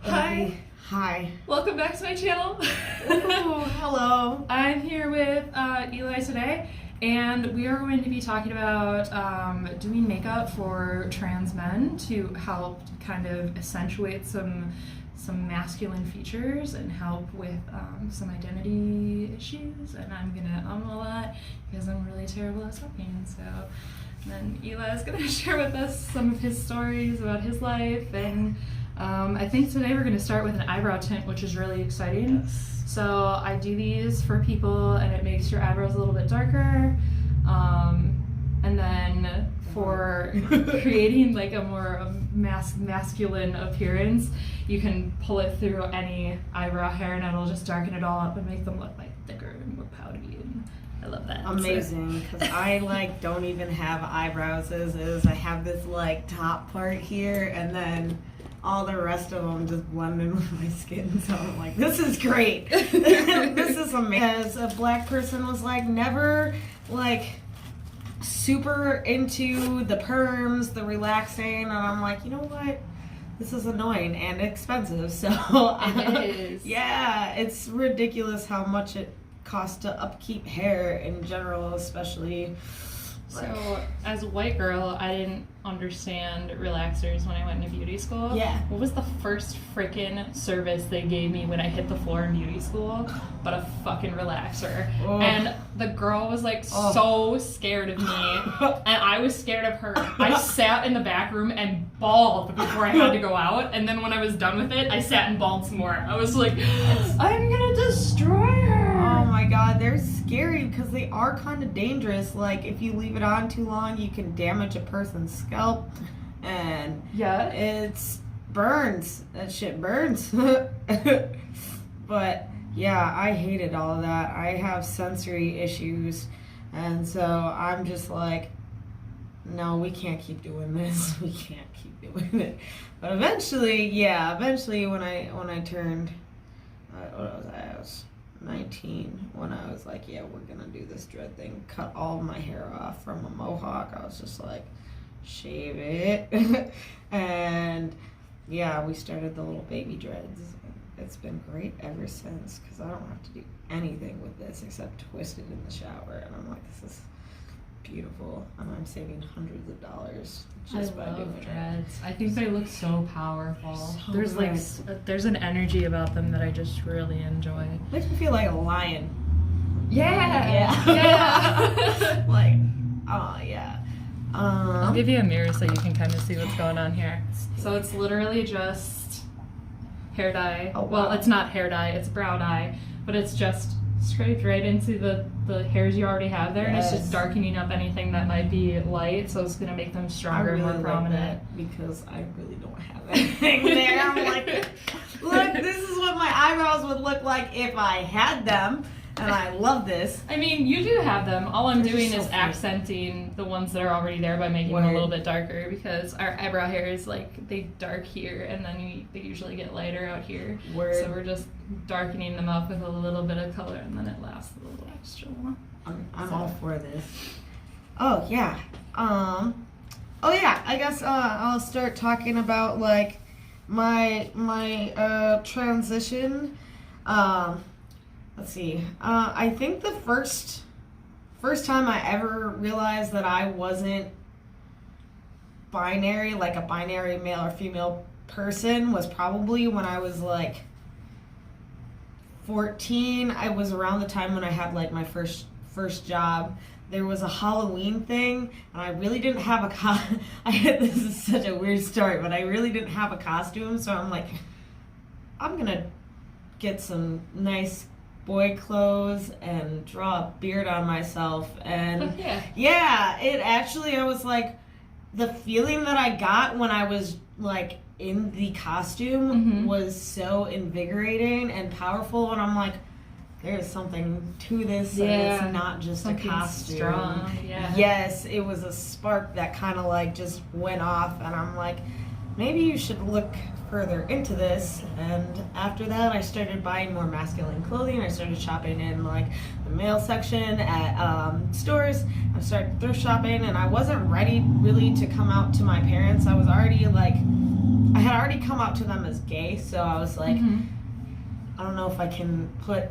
Hi. Hi. Welcome back to my channel. Ooh, hello. I'm here with Eli today, and we are going to be talking about doing makeup for trans men to help kind of accentuate some masculine features and help with some identity issues. And I'm gonna a lot because I'm really terrible at talking. So then Eli is gonna share with us some of his stories about his life, and I think today we're going to start with an eyebrow tint, which is really exciting. Yes. So I do these for people, and it makes your eyebrows a little bit darker. And then for creating like a more masculine appearance, you can pull it through any eyebrow hair, and it'll just darken it all up and make them look like thicker and more powdery. And I love that. Amazing, because I like don't even have eyebrows as is. I have this like top part here, and then all the rest of them just blend in with my skin, so I'm like, this is great. This is amazing. As a black person was like never like super into the perms, the relaxing, and I'm like, you know what? This is annoying and expensive, so It is. Yeah, it's ridiculous how much it costs to upkeep hair in general, especially. So, as a white girl, I didn't understand relaxers when I went into beauty school. Yeah. What was the first freaking service they gave me when I hit the floor in beauty school but a fucking relaxer? Oh. And the girl was like so scared of me, and I was scared of her. I sat in the back room and bawled before I had to go out, and then when I was done with it, I sat and bawled some more. I was like, I'm gonna destroy her. Oh my god, they're scary because they are kind of dangerous. Like, if you leave it on too long, you can damage a person's scalp, and Yeah. it's burns. That shit burns. But yeah, I hated all of that. I have sensory issues, and so I'm just like, no, we can't keep doing this. We can't keep doing it. But eventually when I turned, what was I? I was 19 when I was like, yeah, we're gonna do this dread thing. Cut all of my hair off from a mohawk. I was just like, shave it. And yeah, we started the little baby dreads. It's been great ever since because I don't have to do anything with this except twist it in the shower, and I'm like, this is beautiful, and I'm saving hundreds of dollars just by doing dreads. I think they look so powerful. So There's like good. there's an energy about them that I just really enjoy. Makes me feel like a lion. Yeah. Like, oh yeah. I'll give you a mirror so you can kind of see what's going on here. So it's literally just hair dye. Oh, wow. Well, it's not hair dye, it's brow dye, but it's just scraped right into the hairs you already have there, and it's just darkening up anything that might be light, so it's gonna make them stronger and more prominent. Because I really don't have anything there. I'm like, look, this is what my eyebrows would look like if I had them, and I love this. I mean, you do have them. All I'm They're doing so is funny. accenting the ones that are already there by making them Word. a little bit darker, because our eyebrow hair is like, they dark here and then they usually get lighter out here. Word. So we're just darkening them up with a little bit of color, and then it lasts a little extra long. I'm all for this. Oh yeah. Oh yeah. I guess I'll start talking about like my transition. Let's see. I think the first time I ever realized that I wasn't binary, like a binary male or female person, was probably when I was like 14. I was around the time when I had like my first job. There was a Halloween thing, and I really didn't have this is such a weird story, but I really didn't have a costume, so I'm like, I'm gonna get some nice boy clothes and draw a beard on myself. And yeah, it actually, I was like, the feeling that I got when I was like in the costume was so invigorating and powerful, and I'm like, there's something to this, and it's not just something a costume. Strong. Yeah. Yes, it was a spark that kind of like just went off, and I'm like, maybe you should look further into this. And after that, I started buying more masculine clothing. I started shopping in like the male section at stores. I started thrift shopping, and I wasn't ready really to come out to my parents. I was already like I had already come out to them as gay, so I was like, I don't know if I can put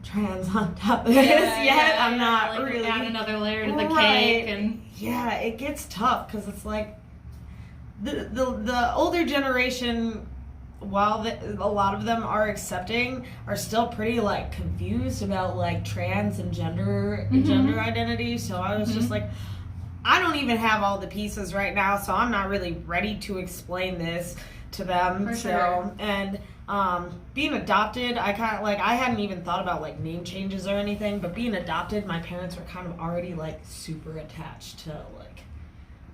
trans on top of this yet. I'm not like really. add another layer to the cake, and yeah, it gets tough because it's like the older generation, while a lot of them are accepting, are still pretty like confused about like trans and gender identity. So I was just like, I don't even have all the pieces right now, so I'm not really ready to explain this to them. For sure. And being adopted, I kind of like, I hadn't even thought about like name changes or anything, but being adopted, my parents were kind of already like super attached to like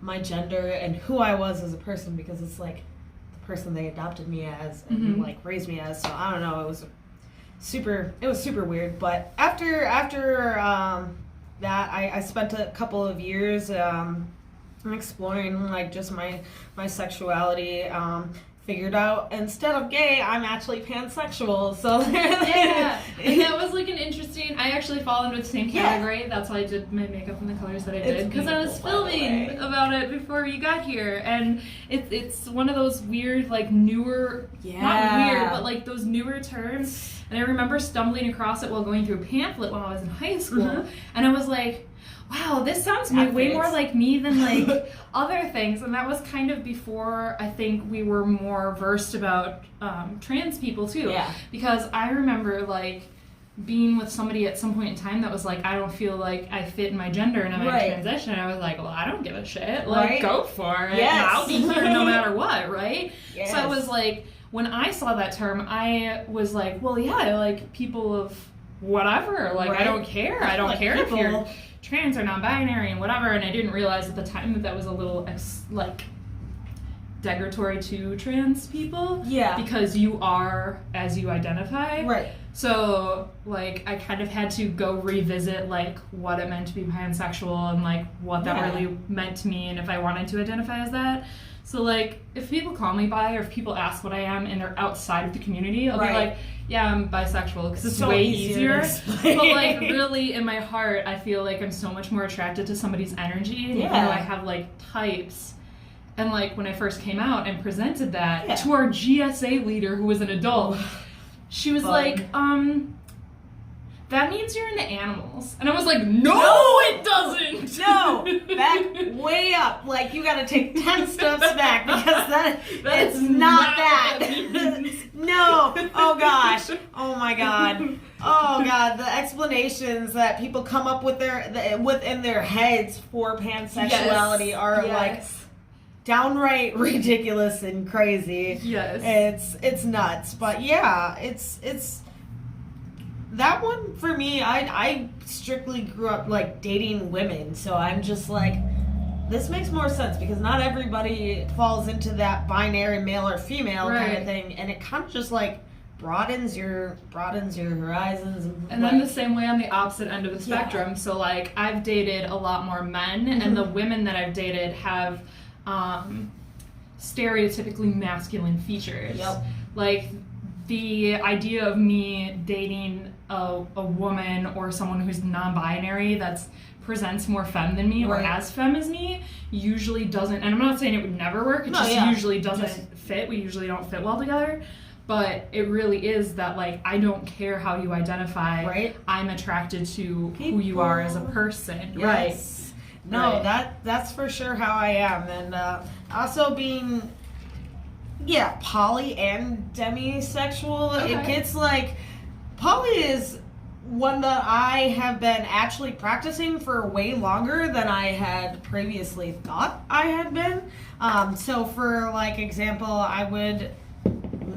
my gender and who I was as a person, because it's like the person they adopted me as and like raised me as. So I don't know, it was super weird. But after that, I spent a couple of years exploring like just my sexuality. Figured out instead of gay, I'm actually pansexual. So yeah, and that was like an interesting. I actually fall into the same category. That's why I did my makeup in the colors that I did, because I was filming about it before you got here, and it's one of those weird like newer, not weird, but like those newer terms. And I remember stumbling across it while going through a pamphlet when I was in high school, and I was like, wow, this sounds way more like me than like other things. And that was kind of before I think we were more versed about trans people too. Yeah. Because I remember like being with somebody at some point in time that was like, I don't feel like I fit in my gender and I'm in transition. And I was like, well, I don't give a shit. Like, go for it. Yes. I'll be here no matter what, right? Yes. So I was like, when I saw that term, I was like, well, yeah, like people of whatever. Like, I don't care. I don't like care if you're trans or non-binary and whatever. And I didn't realize at the time that that was a little like derogatory to trans people. Yeah. Because you are as you identify. Right. So like I kind of had to go revisit like what it meant to be pansexual and like what that really meant to me and if I wanted to identify as that. So like if people call me bi or if people ask what I am and they're outside of the community, I'll be like, yeah, I'm bisexual, because it's so way easier. But like really in my heart, I feel like I'm so much more attracted to somebody's energy. And even though I have like types, and like when I first came out and presented that to our GSA leader who was an adult, she was like, that means you're into animals. And I was like, no, it doesn't. No, back way up. Like, you gotta take 10 steps back, because it's not that. No. Oh, gosh. Oh, my God. Oh, God. The explanations that people come up with within their heads for pansexuality are like downright ridiculous and crazy. Yes. It's nuts. But yeah, it's that one for me. I strictly grew up like dating women, so I'm just like, this makes more sense, because not everybody falls into that binary male or female kind of thing, and it kind of just like broadens your horizons. And then the same way on the opposite end of the spectrum. So like I've dated a lot more men, and the women that I've dated have stereotypically masculine features. Like the idea of me dating a woman or someone who's non-binary that's presents more femme than me or as femme as me usually doesn't, and I'm not saying it would never work, it usually doesn't fit. We usually don't fit well together. But it really is that, like, I don't care how you identify. I'm attracted to who you are as a person. No, that's for sure how I am. And also being poly and demisexual, it gets like, poly is one that I have been actually practicing for way longer than I had previously thought I had been. So for like example, I would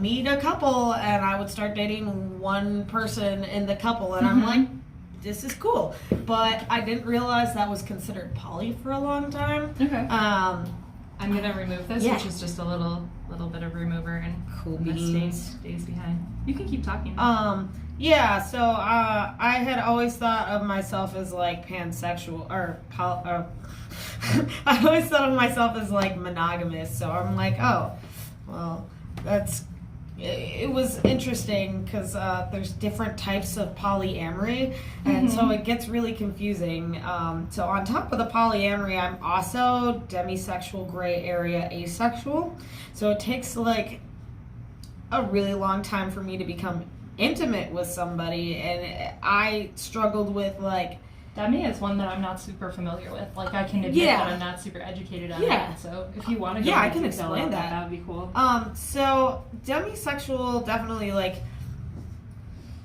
meet a couple and I would start dating one person in the couple, and I'm like, this is cool. But I didn't realize that was considered poly for a long time. I'm gonna remove this, which is just a little bit of remover, and cool stays behind. You can keep talking. So I had always thought of myself as like pansexual I always thought of myself as like monogamous. So I'm like, oh, well, that's it was interesting because there's different types of polyamory, and so it gets really confusing. So on top of the polyamory, I'm also demisexual, gray area, asexual. So it takes like a really long time for me to become intimate with somebody, and I struggled with like. Demi is one that I'm not super familiar with. Like, I can admit that I'm not super educated on it. So if you want to go I can explain that would be cool. So demisexual, definitely, like,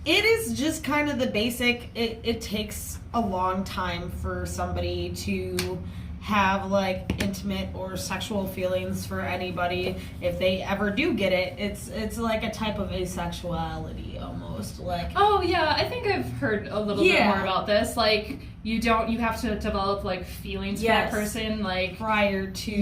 it is just kind of the basic. It takes a long time for somebody to have like intimate or sexual feelings for anybody. If they ever do get it, it's like a type of asexuality almost, like. Oh yeah, I think I've heard a little bit more about this. Like, you have to develop like feelings for that person, like prior to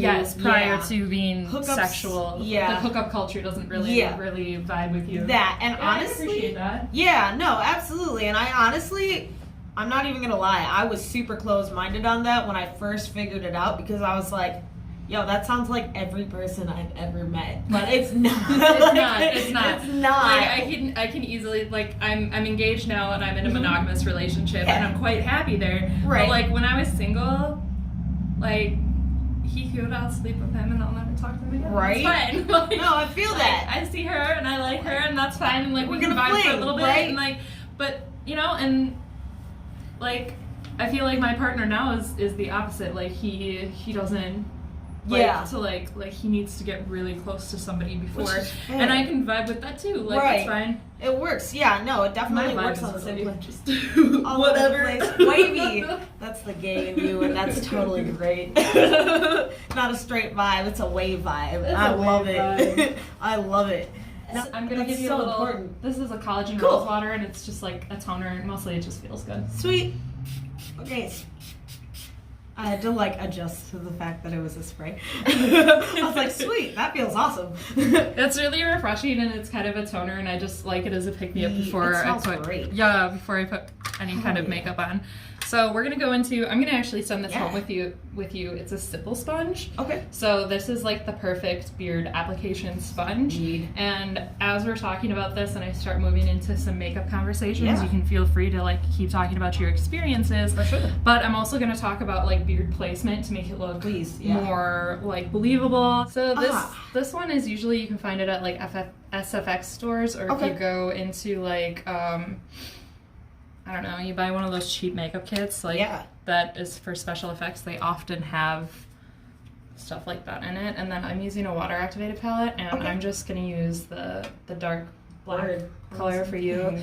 being hookups, sexual. The hookup culture doesn't really vibe with you. That, and honestly, I appreciate that. Yeah, no, absolutely. And I'm not even gonna lie, I was super closed-minded on that when I first figured it out, because I was like, yo, that sounds like every person I've ever met. But it's not. It's not. It's not. Like, I can easily, like, I'm engaged now and I'm in a monogamous relationship and I'm quite happy there. Right. But like when I was single, like, he could, I'll sleep with him and I'll never talk to him again. Right. It's fine. Like, no, I feel that. I see her and I like her and that's fine, and like We're we can gonna vibe fling, for a little bit, right? and like, but you know, and like I feel like my partner now is the opposite. Like he doesn't like to like he needs to get really close to somebody before, and I can vibe with that too. Like it's fine. It works. Yeah, no, it definitely My works vibe on the is same really plane. just whatever. Wavy. That's the gay in you, and that's totally great. Not a straight vibe, it's a wave vibe. I love it. I love it. I'm gonna give you so a little. Important. This is a collagen rose water, and it's just like a toner, and mostly it just feels good. Sweet. Okay. I had to like adjust to the fact that it was a spray. I was like, sweet, that feels awesome. It's really refreshing, and it's kind of a toner, and I just like it as a pick-me-up before I put before I put any kind of makeup on. So we're gonna go into. I'm gonna actually send this home with you. It's a stipple sponge. Okay. So this is like the perfect beard application sponge. And as we're talking about this, and I start moving into some makeup conversations, you can feel free to like keep talking about your experiences. For sure. But I'm also gonna talk about like beard placement to make it look more like believable. So this one is usually you can find it at like SFX stores, or if you go into like I don't know, you buy one of those cheap makeup kits, like that is for special effects. They often have stuff like that in it. And then I'm using a water activated palette, and I'm just gonna use the dark black color for you.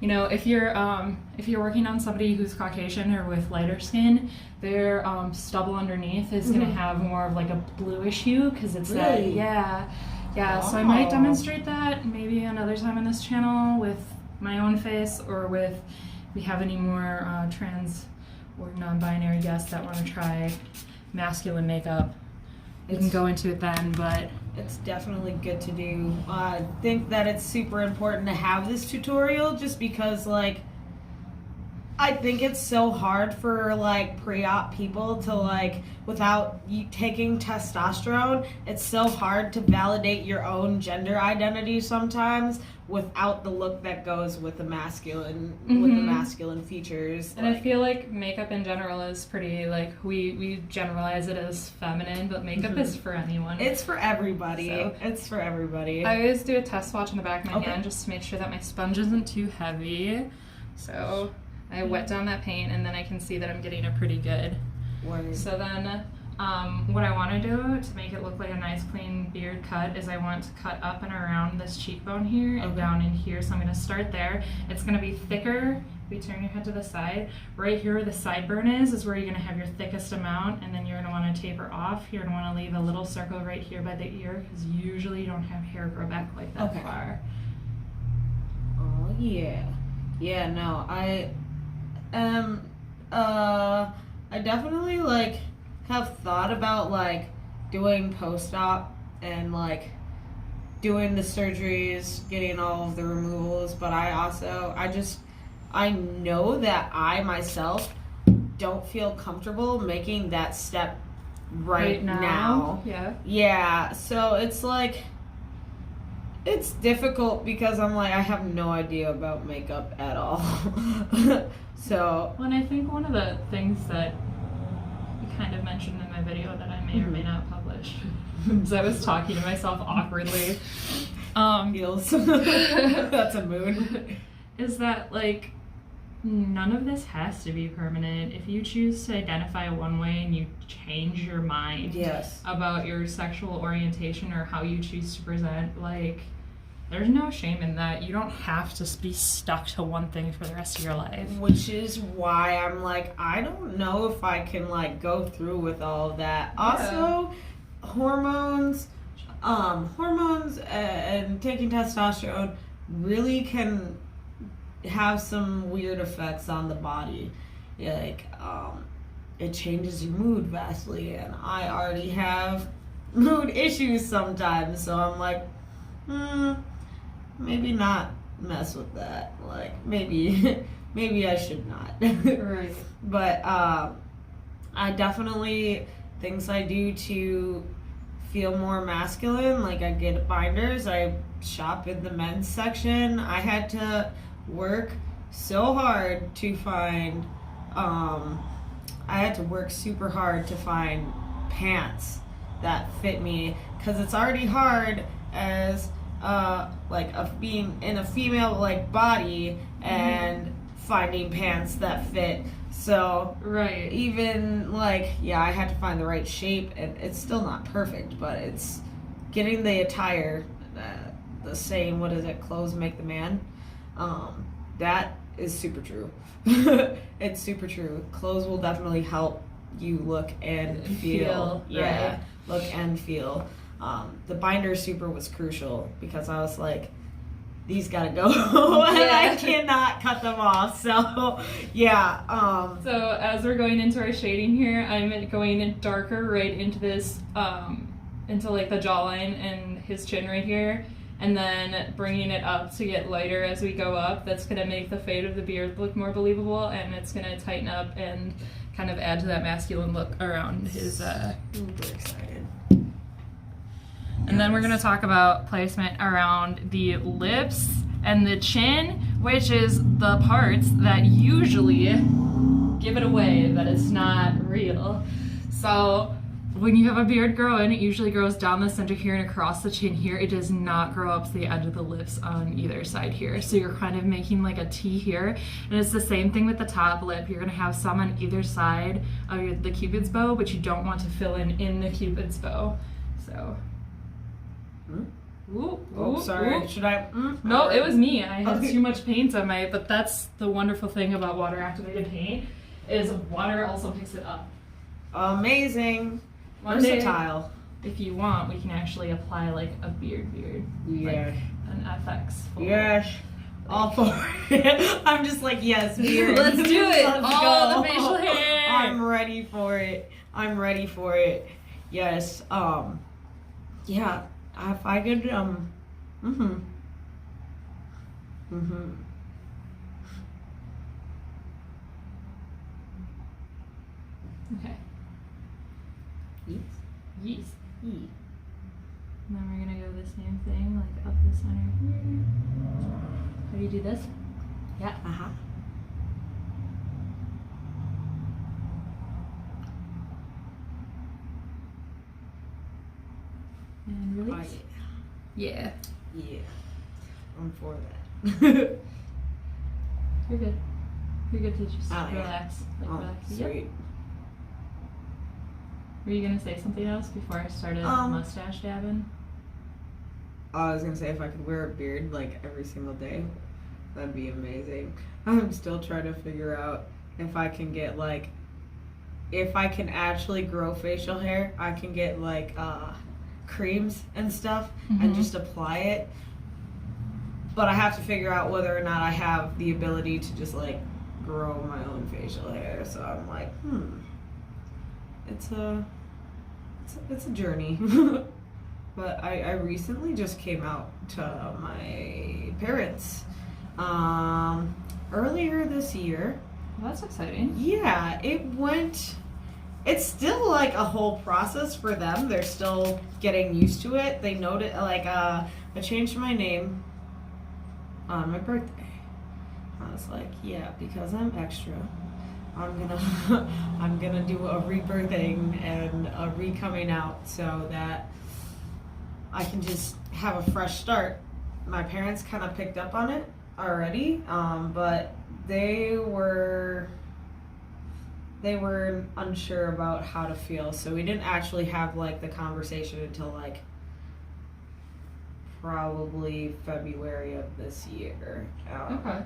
You know, if you're working on somebody who's Caucasian or with lighter skin, their stubble underneath is gonna have more of like a bluish hue, because it's so I might demonstrate that maybe another time on this channel with my own face, or with we have any more trans or non-binary guests that want to try masculine makeup, we can go into it then. But it's definitely good to do. I think that it's super important to have this tutorial, just because like I think it's so hard for like pre-op people to like, without you taking testosterone, it's so hard to validate your own gender identity sometimes without the look that goes with the masculine with the masculine features. And I feel like makeup in general is pretty like we generalize it as feminine, but makeup is for anyone. It's for everybody. So, it's for everybody. I always do a test swatch in the back of my hand just to make sure that my sponge isn't too heavy. So I wet down that paint, and then I can see that I'm getting a pretty good. So then what I want to do to make it look like a nice clean beard cut is I want to cut up and around this cheekbone here and down in here. So I'm going to start there. It's going to be thicker. If you turn your head to the side, right here where the sideburn is where you're going to have your thickest amount, and then you're going to want to taper off. You're going to want to leave a little circle right here by the ear, because usually you don't have hair grow back like that far. Oh yeah. Yeah, no, I definitely like have thought about like doing post-op and like doing the surgeries, getting all of the removals, but I know that I myself don't feel comfortable making that step right now. Yeah. Yeah, so it's like It's difficult because I'm like, I have no idea about makeup at all. So. Well, and I think one of the things that you kind of mentioned in my video that I may or may not publish, because I was talking to myself awkwardly. Feels. That's a mood. Is that, like, none of this has to be permanent. If you choose to identify one way and you change your mind about your sexual orientation or how you choose to present, like, there's no shame in that. You don't have to be stuck to one thing for the rest of your life. Which is why I'm like, I don't know if I can, like, go through with all of that. Yeah. Also, hormones and taking testosterone really can have some weird effects on the body. Like, it changes your mood vastly, and I already have mood issues sometimes, so I'm like, maybe not mess with that. Like, maybe I should not. Right. But I definitely, things I do to feel more masculine, like I get binders, I shop in the men's section. I had to work so hard to find, I had to work super hard to find pants that fit me, because it's already hard as being in a female like body and finding pants that fit. So right, even like, yeah, I had to find the right shape, and it's still not perfect, but it's getting the attire, the saying, what is it, clothes make the man. That is super true. It's super true. Clothes will definitely help you look and feel. Yeah, right. Look and feel. The binder super was crucial, because I was like, these gotta go, and I cannot cut them off. So, yeah. So as we're going into our shading here, I'm going in darker right into this, into like the jawline and his chin right here, and then bringing it up to get lighter as we go up. That's gonna make the fade of the beard look more believable, and it's gonna tighten up and kind of add to that masculine look around his. Super excited. And then we're going to talk about placement around the lips and the chin, which is the parts that usually give it away that it's not real. So when you have a beard growing, it usually grows down the center here and across the chin here. It does not grow up to the edge of the lips on either side here. So you're kind of making like a T here. And it's the same thing with the top lip. You're going to have some on either side of the Cupid's bow, but you don't want to fill in the Cupid's bow. So... Ooh, sorry. Ooh. Should I? No, it was me. I had too much paint on my. But that's the wonderful thing about water activated paint, is water also picks it up. Amazing. Versatile. If you want, we can actually apply like a beard. Yeah. Like an FX. Yes. All for it. I'm just like, yes, beard. Let's do it. Let's All go. the facial hair. I'm ready for it. Yes. Yeah. If I could, Okay. Yes. And then we're gonna go the same thing, like up the center here. How do you do this? Yeah. And release. Yeah. I'm for that. You're good. You're good to just yeah. relax. Relax. Sweet. Yep. Were you gonna say something else before I started mustache dabbing? I was gonna say, if I could wear a beard like every single day, that'd be amazing. I'm still trying to figure out if I can get like, if I can actually grow facial hair. I can get like creams and stuff and just apply it, but I have to figure out whether or not I have the ability to just like grow my own facial hair. So I'm like, it's a journey. But I recently just came out to my parents earlier this year. Well, that's exciting. Yeah, it's still like a whole process for them. They're still getting used to it. They know it. Like I changed my name on my birthday. I was like, yeah, because I'm extra, I'm gonna do a rebirthing and a re-coming out so that I can just have a fresh start. My parents kind of picked up on it already, but they were unsure about how to feel, so we didn't actually have like the conversation until like probably February of this year. Okay.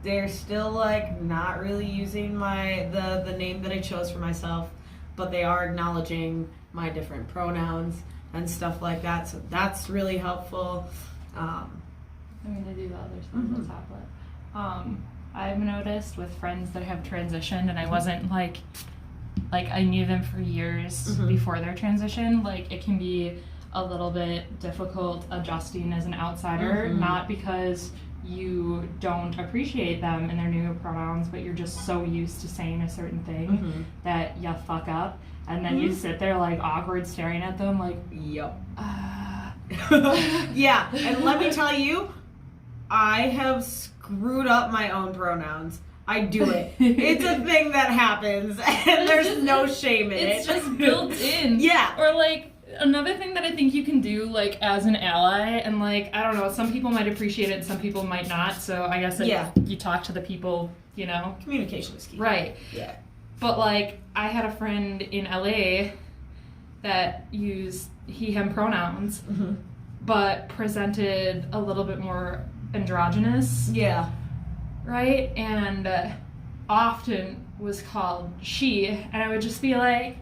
They're still like not really using the name that I chose for myself, but they are acknowledging my different pronouns and stuff like that, so that's really helpful. I'm gonna do the other side of the tablet. I've noticed with friends that have transitioned, and I wasn't like I knew them for years before their transition, like it can be a little bit difficult adjusting as an outsider, not because you don't appreciate them and their new pronouns, but you're just so used to saying a certain thing that you fuck up, and then you sit there like awkward staring at them like, yep. Yeah, and let me tell you, I have screwed up my own pronouns. I do it. It's a thing that happens, and there's no shame in it. It's just built in. Yeah. Or like another thing that I think you can do like as an ally, and like I don't know, some people might appreciate it and some people might not. So I guess you talk to the people, you know. Communication is key. Right. Yeah. But like I had a friend in LA that used he/him pronouns, but presented a little bit more androgynous. Yeah. Right? And often was called she, and I would just be like,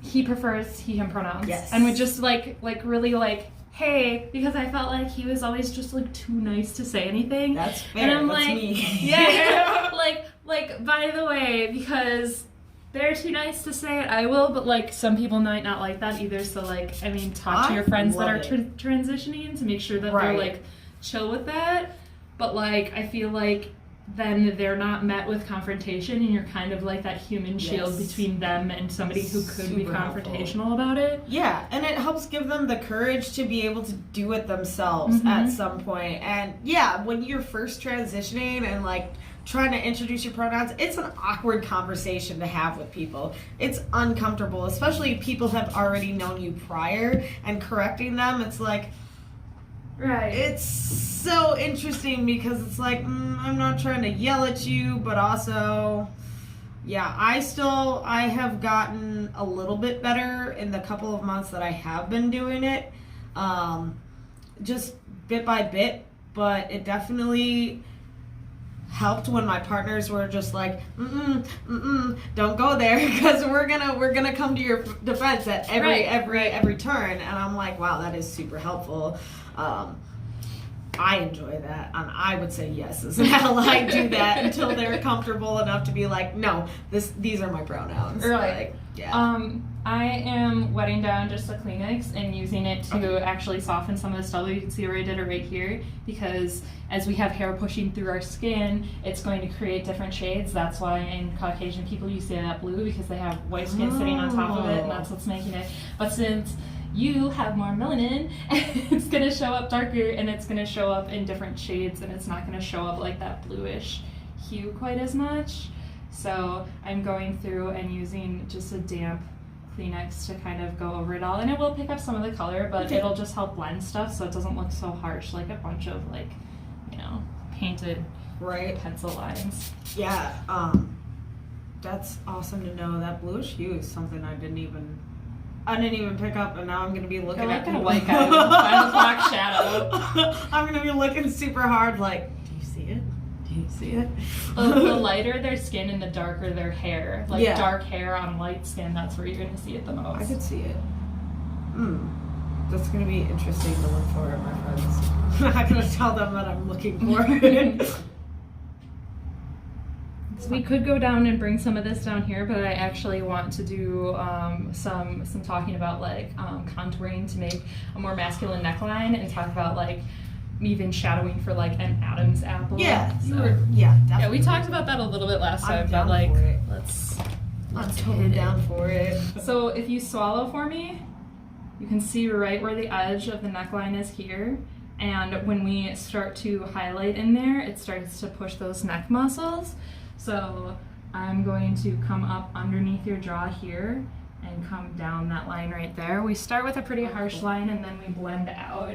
he prefers he/him pronouns. Yes. And would just like really like, hey, because I felt like he was always just like too nice to say anything. That's fair. And I'm That's like, me. yeah, like by the way, because they're too nice to say it, I will, but like some people might not like that either. So like, I mean, talk to your friends that are transitioning to make sure that they're like chill with that. But like, I feel like then they're not met with confrontation, and you're kind of like that human shield between them and somebody who could be confrontational about it. Yeah, and it helps give them the courage to be able to do it themselves at some point. And yeah, when you're first transitioning and like trying to introduce your pronouns, it's an awkward conversation to have with people. It's uncomfortable, especially if people have already known you prior, and correcting them, it's like, right. It's so interesting because it's like, I'm not trying to yell at you, but also, yeah, I have gotten a little bit better in the couple of months that I have been doing it, just bit by bit, but it definitely helped when my partners were just like, don't go there, because we're gonna come to your defense at every turn. And I'm like, wow, that is super helpful. I enjoy that, and I would say yes as an ally, do that until they're comfortable enough to be like, no, these are my pronouns. Right. Like, yeah. I am wetting down just a Kleenex and using it to actually soften some of the stuff. You can see where I did it right here, because as we have hair pushing through our skin, it's going to create different shades. That's why in Caucasian people you see that blue, because they have white skin sitting on top of it, and that's what's making it. But since you have more melanin, it's going to show up darker, and it's going to show up in different shades, and it's not going to show up like that bluish hue quite as much. So I'm going through and using just a damp Kleenex to kind of go over it all, and it will pick up some of the color, but it'll just help blend stuff so it doesn't look so harsh, like a bunch of like, you know, painted pencil lines. Yeah, that's awesome to know. That bluish hue is something I didn't even pick up, and now I'm going to be looking at a white guy with a 5 o'clock shadow. I'm going to be looking super hard like, do you see it? Do you see it? The lighter their skin and the darker their hair. Like dark hair on light skin, that's where you're going to see it the most. I could see it. That's going to be interesting to look for at my friends. I'm not going to tell them that I'm looking for it. So we could go down and bring some of this down here, but I actually want to do some talking about like contouring to make a more masculine neckline, and talk about like even shadowing for like an Adam's apple. Yeah, so, definitely. yeah, we talked about that a little bit last time, but like let's I'm totally down for it. So if you swallow for me, you can see right where the edge of the neckline is here. And when we start to highlight in there, it starts to push those neck muscles. So I'm going to come up underneath your jaw here and come down that line right there. We start with a pretty harsh line and then we blend out.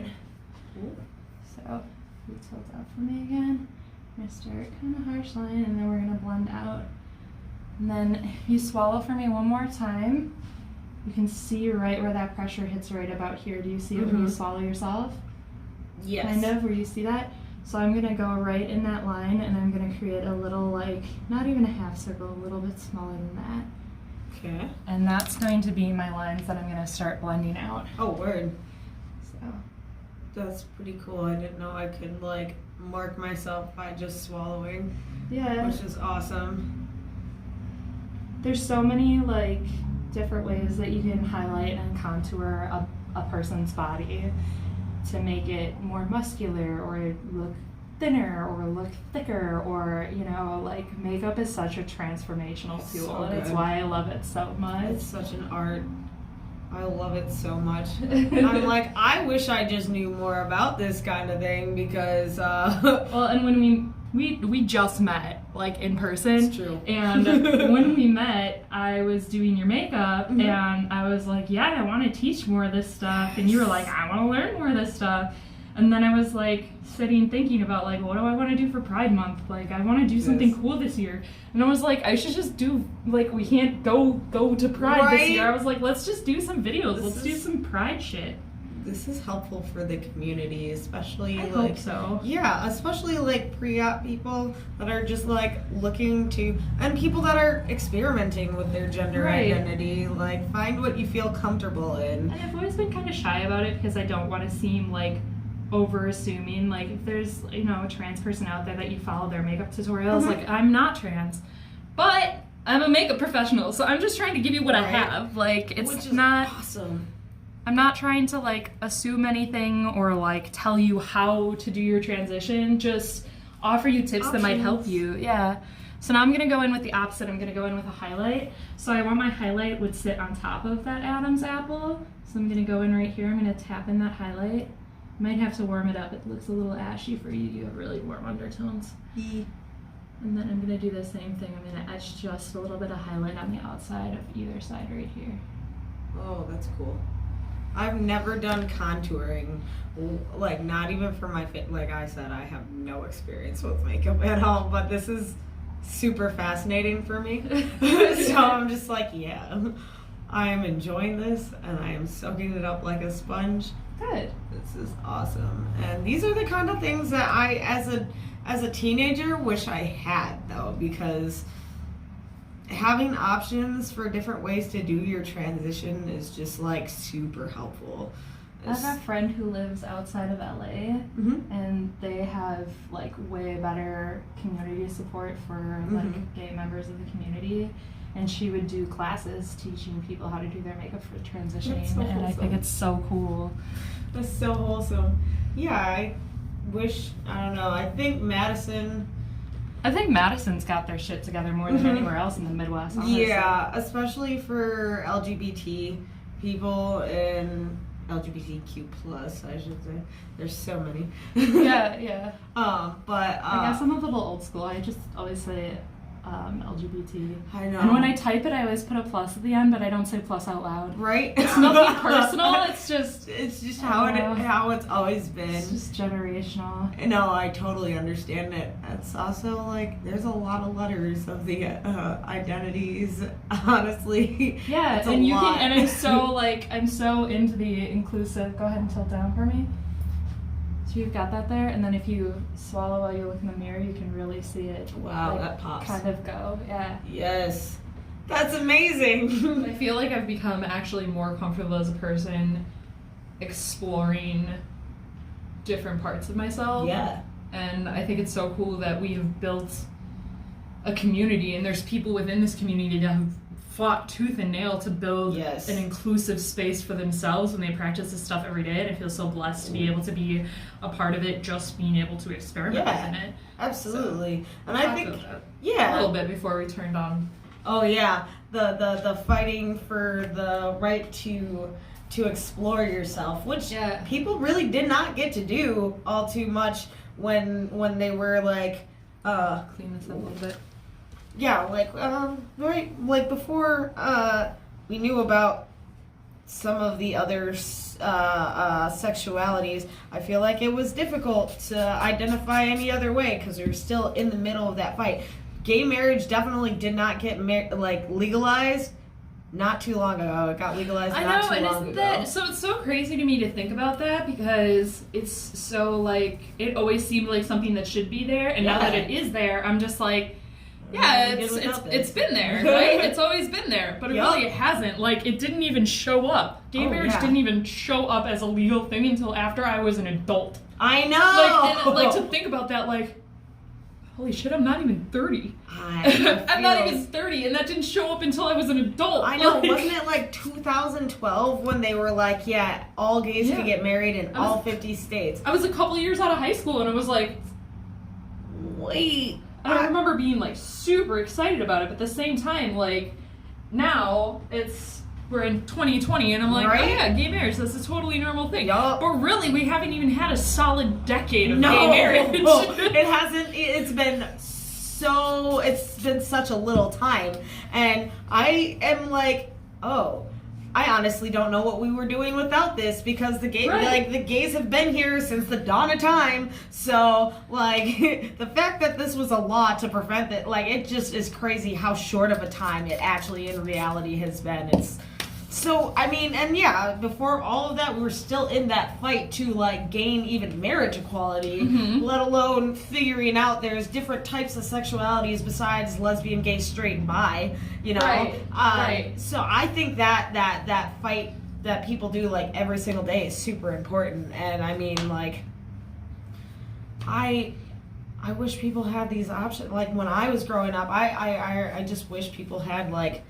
So you tilt out for me again. We're gonna start kind of harsh line and then we're gonna blend out. And then if you swallow for me one more time, you can see right where that pressure hits right about here. Do you see it when you swallow yourself? Yes. Kind of, where you see that? So I'm gonna go right in that line and I'm gonna create a little, like, not even a half circle, a little bit smaller than that. Okay. And that's going to be my lines that I'm gonna start blending out. Oh, word. So That's pretty cool. I didn't know I could, like, mark myself by just swallowing. yeah, Which is awesome. there's so many, like, different ways that you can highlight and contour a person's body to make it more muscular or look thinner or look thicker, or, you know, like, makeup is such a transformational tool, So and it's good. why I love it so much. It's such an art. I love it so much. I'm like, I wish I just knew more about this kind of thing because Well, and when we just met, like, in person. It's true. And when we met, I was doing your makeup, Mhm. and I was like, yeah, I want to teach more of this stuff. And you were like, I want to learn more of this stuff. And then I was, like, sitting thinking about, like, what do I want to do for Pride Month? Like, I want to do something Yes. cool this year. And I was like, I should just do, like, we can't go to Pride this Right? year. I was like, let's just do some videos. This Let's do is- some Pride shit. this is helpful for the community, especially I like hope so. yeah, especially like pre-op people that are just like looking to, and people that are experimenting with their gender Right. identity. Like, find what you feel comfortable in. And I've always been kind of shy about it because I don't want to seem like over assuming. Like, if there's, you know, a trans person out there that you follow their makeup tutorials, Mhm. like, I'm not trans, but I'm a makeup professional, so I'm just trying to give you what I Right. have. Like, Which it's is not, awesome. I'm not trying to, like, assume anything or, like, tell you how to do your transition, just offer you tips that might help Options. you. Yeah. So now I'm going to go in with the opposite. I'm going to go in with a highlight. So I want my highlight would sit on top of that Adam's apple. So I'm going to go in right here. I'm going to tap in that highlight. Might have to warm it up. It looks a little ashy for you. You have really warm undertones. And then I'm going to do the same thing. I'm going to etch just a little bit of highlight on the outside of either side right here. Oh, that's cool. I've never done contouring, like, not even for my fit. Like I said, I have no experience with makeup at all, but this is super fascinating for me. So I'm just like, yeah, I am enjoying this and I am soaking it up like a sponge. Good. This is awesome. And these are the kind of things that I, as a teenager, wish I had, though, because having options for different ways to do your transition is just, like, super helpful. I have a friend who lives outside of LA, Mhm. and they have, like, way better community support for, like, Mhm. gay members of the community. And she would do classes teaching people how to do their makeup for transitioning, That's so and I think wholesome. it's so cool. That's so wholesome. Yeah, I wish, I don't know, I think Madison's got their shit together more than Mhm. anywhere else in the Midwest, honestly. Yeah, especially for LGBT people and LGBTQ plus, I should say. There's so many. Yeah. But I guess I'm a little old school. I just always say LGBT. I know. And when I type it, I always put a plus at the end, but I don't say plus out loud. right? It's nothing personal. It's just how Oh. how it's always been. It's just generational. No, I totally understand it. It's also like there's a lot of letters of the identities. Honestly, Yeah, it's a and you lot. can, and I'm so into the inclusive. Go ahead and tilt down for me. So you've got that there, and then if you swallow while you look in the mirror, you can really see it. Wow, like, that pops. kind of go. Yeah. Yes, that's amazing. I feel like I've become actually more comfortable as a person exploring different parts of myself. Yeah. And I think it's so cool that we have built a community, and there's people within this community that have fought tooth and nail to build Yes. an inclusive space for themselves when they practice this stuff every day. And I feel so blessed to be able to be a part of it, just being able to experiment Yeah. within it. Absolutely. And Talk I think, about that a yeah. little bit before we turned on. Oh, yeah. the fighting for the right to explore yourself, which people really did not get to do all too much when they were like clean this up a little bit. Yeah, right, like before we knew about some of the other sexualities, I feel like it was difficult to identify any other way because we were still in the middle of that fight. Gay marriage definitely did not get legalized not too long ago. It got legalized not too long ago. So it's so crazy to me to think about that because it's so like it always seemed like something that should be there, and now that it is there, I'm just like, yeah, it's been there, right? It's always been there, but it really hasn't. Like, it didn't even show up. Gay marriage didn't even show up as a legal thing until after I was an adult. I know! Like to think about that, like, holy shit, I'm not even 30. I'm not even 30, and that didn't show up until I was an adult. I know, wasn't it like 2012 when they were like, all gays could get married in all 50 states? I was a couple years out of high school, and I was like, wait... I remember being like super excited about it, but at the same time, like now we're in 2020, and I'm like, oh yeah, gay marriage, that's a totally normal thing. Yup. But really, we haven't even had a solid decade of gay marriage. It hasn't. It's been such a little time, and I am like, I honestly don't know what we were doing without this because the gays have been here since the dawn of time. So like the fact that this was a law to prevent it, like it just is crazy how short of a time it actually in reality has been. It's so, I mean, and before all of that, we were still in that fight to like gain even marriage equality, let alone figuring out there's different types of sexualities besides lesbian, gay, straight, and bi, you know? Right. So I think that fight that people do like every single day is super important. And I mean, like, I wish people had these options. Like when I was growing up, I just wish people had like,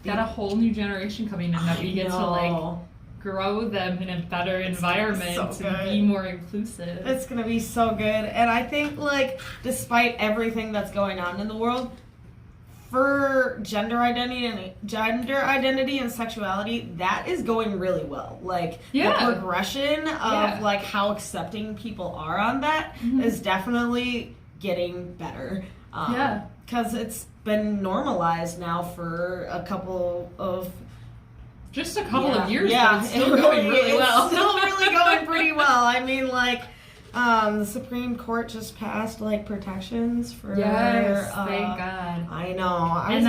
got a whole new generation coming in that we get to like grow them in a better environment and be more inclusive. It's gonna be so good. And I think like despite everything that's going on in the world, for gender identity and sexuality, that is going really well. Like the progression of like how accepting people are on that is definitely getting better. Because it's been normalized now for a couple of years, but it's still going really well. It's still really going pretty well. I mean, like, the Supreme Court just passed like protections for thank God. I know. I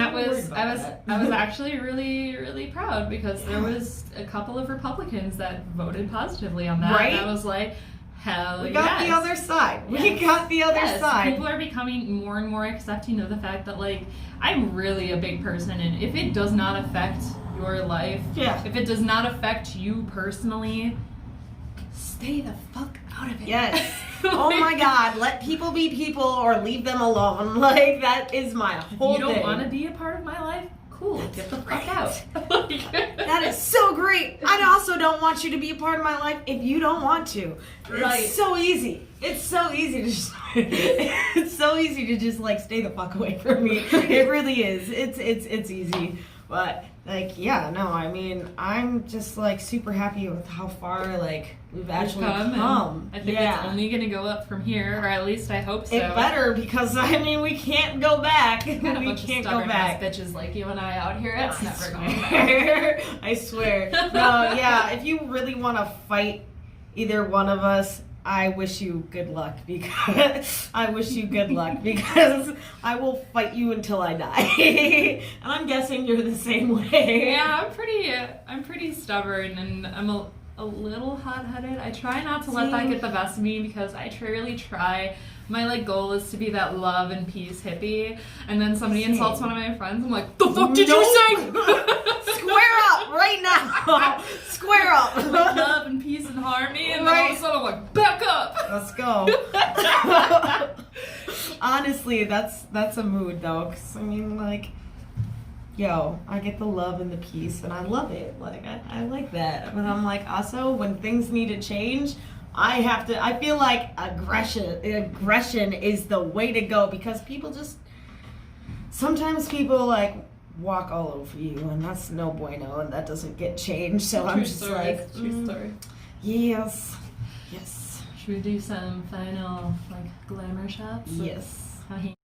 was actually really, really proud because there was a couple of Republicans that voted positively on that. Right? And I was like, hell we got the other side. Yes. We got the other side. People are becoming more and more accepting of the fact that, like, I'm really a big person, and if it does not affect your life, if it does not affect you personally, stay the fuck out of it. Yes. Oh my God. Let people be people or leave them alone. Like, that is my whole thing. You don't want to be a part of my life? Cool. Get the fuck out. That is so great. I also don't want you to be a part of my life if you don't want to. It's so easy. It's so easy to just like stay the fuck away from me. It really is. It's easy. But like, I mean, I'm just like super happy with how far like we've actually come. I think it's only gonna go up from here, or at least I hope so. It better, because I mean we can't go back. We can't go back. Bitches like you and I out here, it's never going back. I swear. No, if you really want to fight either one of us, I wish you good luck because I will fight you until I die. And I'm guessing you're the same way. Yeah, I'm pretty stubborn, and I'm a little hot-headed. I try not to let that get the best of me because I really try. My like goal is to be that love and peace hippie, and then somebody insults one of my friends. I'm like, the fuck did you say? Square up right now. Square up. Like love and peace and harmony, and then all of a sudden I'm like, back up. Let's go. Honestly, that's a mood though, because I mean, like, I get the love and the peace, and I love it. Like, I like that. But I'm like, also, when things need to change, I feel like aggression is the way to go, because sometimes people, like, walk all over you, and that's no bueno, and that doesn't get changed. So I'm just like, true story. Yes. Should we do some final glamour shots? Yes. How he